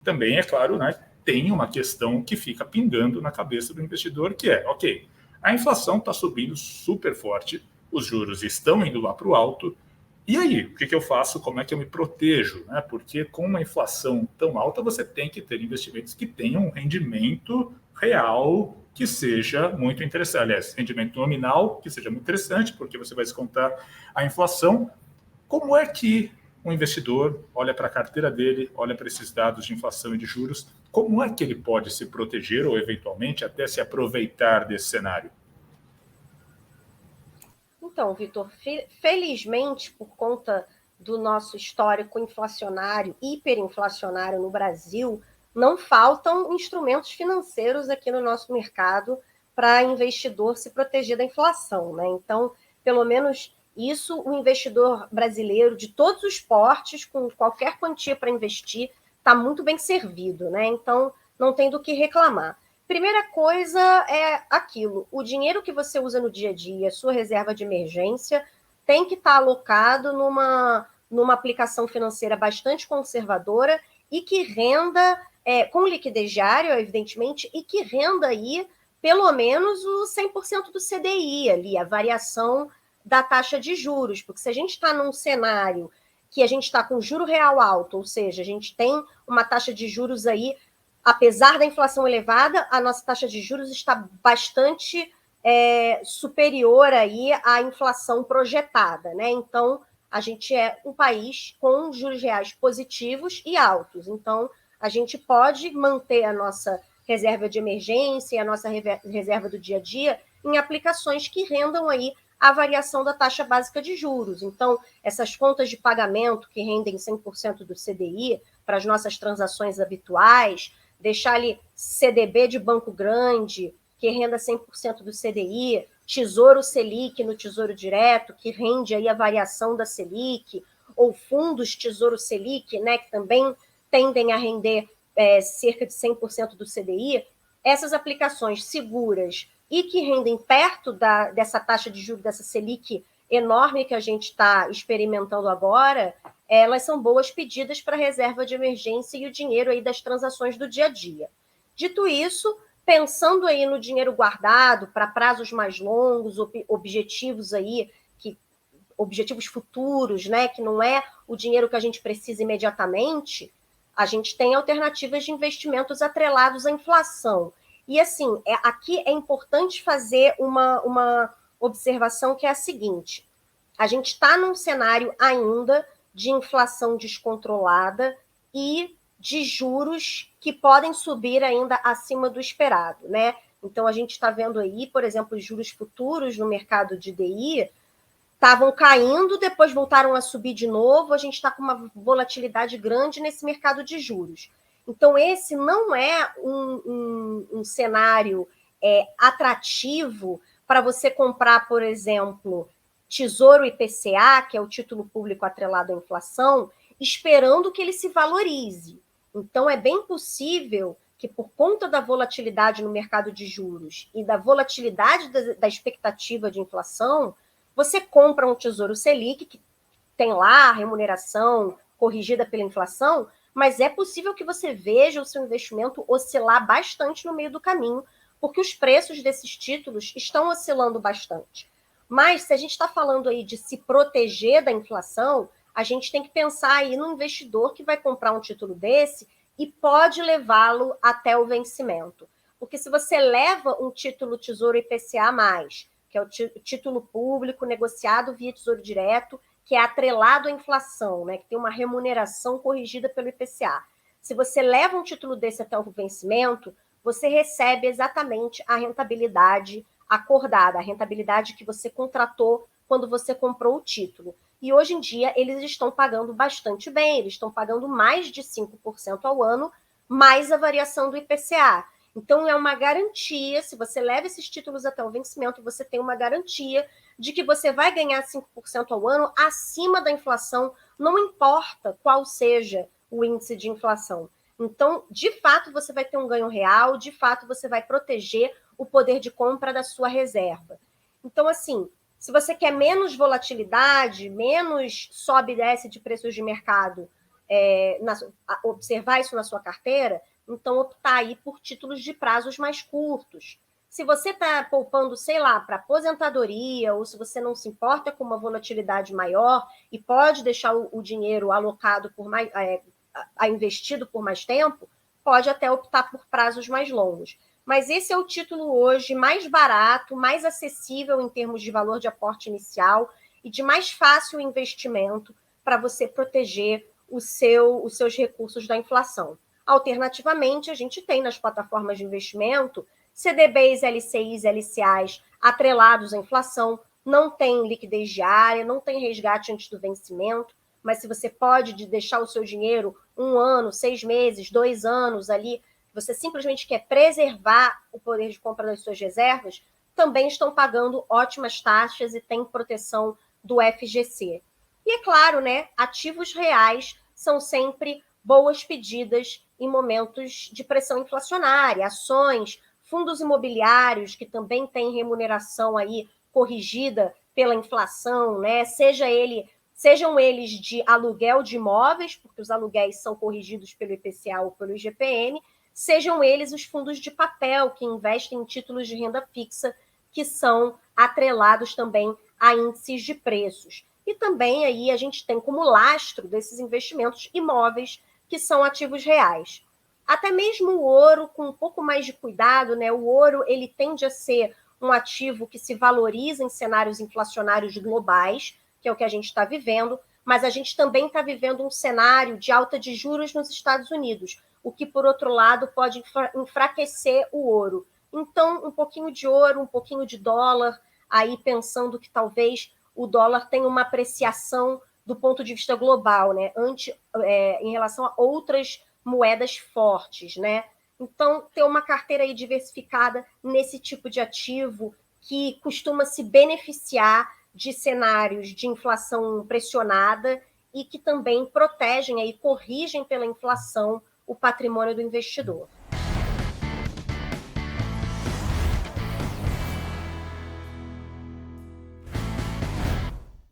também, é claro, né, tem uma questão que fica pingando na cabeça do investidor, que é, ok, a inflação está subindo super forte, os juros estão indo lá para o alto, e aí, o que eu faço? Como é que eu me protejo? Né? Porque com uma inflação tão alta, você tem que ter investimentos que tenham um rendimento real que seja muito interessante. Aliás, rendimento nominal que seja muito interessante, porque você vai descontar a inflação. Como é que um investidor olha para a carteira dele, olha para esses dados de inflação e de juros, como é que ele pode se proteger ou, eventualmente, até se aproveitar desse cenário? Então, Vitor, felizmente, por conta do nosso histórico inflacionário, hiperinflacionário no Brasil, não faltam instrumentos financeiros aqui no nosso mercado para investidor se proteger da inflação, né? Então, pelo menos isso, o investidor brasileiro de todos os portes, com qualquer quantia para investir, está muito bem servido, né? Então, não tem do que reclamar. Primeira coisa é aquilo, o dinheiro que você usa no dia a dia, sua reserva de emergência, tem que estar alocado numa aplicação financeira bastante conservadora e que renda, com liquidez diária, evidentemente, e que renda aí pelo menos o 100% do CDI ali, a variação da taxa de juros, porque se a gente está num cenário que a gente está com juro real alto, ou seja, a gente tem uma taxa de juros aí, apesar da inflação elevada, a nossa taxa de juros está bastante superior aí à inflação projetada, né? Então, a gente é um país com juros reais positivos e altos. Então, a gente pode manter a nossa reserva de emergência e a nossa reserva do dia a dia em aplicações que rendam aí a variação da taxa básica de juros. Então, essas contas de pagamento que rendem 100% do CDI para as nossas transações habituais, deixar ali CDB de banco grande, que renda 100% do CDI, Tesouro Selic no Tesouro Direto, que rende aí a variação da Selic, ou fundos Tesouro Selic, né, que também tendem a render cerca de 100% do CDI, essas aplicações seguras e que rendem perto dessa taxa de juros, dessa Selic enorme que a gente está experimentando agora, elas são boas pedidas para reserva de emergência e o dinheiro aí das transações do dia a dia. Dito isso, pensando aí no dinheiro guardado para prazos mais longos, objetivos aí, objetivos futuros, né, que não é o dinheiro que a gente precisa imediatamente, a gente tem alternativas de investimentos atrelados à inflação. E assim, aqui é importante fazer uma observação que é a seguinte: a gente está num cenário ainda de inflação descontrolada e de juros que podem subir ainda acima do esperado, né? Então, a gente está vendo aí, por exemplo, os juros futuros no mercado de DI estavam caindo, depois voltaram a subir de novo, a gente está com uma volatilidade grande nesse mercado de juros. Então, esse não é um cenário atrativo para você comprar, por exemplo, Tesouro IPCA, que é o título público atrelado à inflação, esperando que ele se valorize. Então, é bem possível que, por conta da volatilidade no mercado de juros e da volatilidade da expectativa de inflação, você compra um Tesouro Selic, que tem lá a remuneração corrigida pela inflação, mas é possível que você veja o seu investimento oscilar bastante no meio do caminho, porque os preços desses títulos estão oscilando bastante. Mas se a gente está falando aí de se proteger da inflação, a gente tem que pensar aí no investidor que vai comprar um título desse e pode levá-lo até o vencimento. Porque se você leva um título Tesouro IPCA+, que é o título público negociado via Tesouro Direto, que é atrelado à inflação, né, que tem uma remuneração corrigida pelo IPCA. Se você leva um título desse até o vencimento, você recebe exatamente a rentabilidade acordada, a rentabilidade que você contratou quando você comprou o título. E hoje em dia eles estão pagando bastante bem, eles estão pagando mais de 5% ao ano, mais a variação do IPCA. Então, é uma garantia, se você leva esses títulos até o vencimento, você tem uma garantia de que você vai ganhar 5% ao ano acima da inflação, não importa qual seja o índice de inflação. Então, de fato, você vai ter um ganho real, de fato, você vai proteger o poder de compra da sua reserva. Então, assim, se você quer menos volatilidade, menos sobe e desce de preços de mercado observar isso na sua carteira, então optar aí por títulos de prazos mais curtos. Se você está poupando, sei lá, para aposentadoria, ou se você não se importa com uma volatilidade maior e pode deixar o dinheiro alocado por mais, investido por mais tempo, pode até optar por prazos mais longos. Mas esse é o título hoje mais barato, mais acessível em termos de valor de aporte inicial e de mais fácil investimento para você proteger os seus recursos da inflação. Alternativamente, a gente tem nas plataformas de investimento CDBs, LCIs, LCAs atrelados à inflação, não tem liquidez diária, não tem resgate antes do vencimento, mas se você pode deixar o seu dinheiro 1 ano, 6 meses, 2 anos ali, você simplesmente quer preservar o poder de compra das suas reservas, também estão pagando ótimas taxas e tem proteção do FGC. E é claro, né, ativos reais são sempre boas pedidas em momentos de pressão inflacionária, ações, fundos imobiliários que também têm remuneração aí corrigida pela inflação, né? Sejam eles de aluguel de imóveis, porque os aluguéis são corrigidos pelo IPCA ou pelo IGPM, sejam eles os fundos de papel que investem em títulos de renda fixa que são atrelados também a índices de preços. E também aí a gente tem como lastro desses investimentos imóveis que são ativos reais. Até mesmo o ouro, com um pouco mais de cuidado, né? O ouro ele tende a ser um ativo que se valoriza em cenários inflacionários globais, que é o que a gente está vivendo, mas a gente também está vivendo um cenário de alta de juros nos Estados Unidos, o que, por outro lado, pode enfraquecer o ouro. Então, um pouquinho de ouro, um pouquinho de dólar, aí pensando que talvez o dólar tenha uma apreciação do ponto de vista global, né? Em relação a outras moedas fortes, né? Então, ter uma carteira aí diversificada nesse tipo de ativo que costuma se beneficiar de cenários de inflação pressionada e que também protegem e corrigem pela inflação o patrimônio do investidor.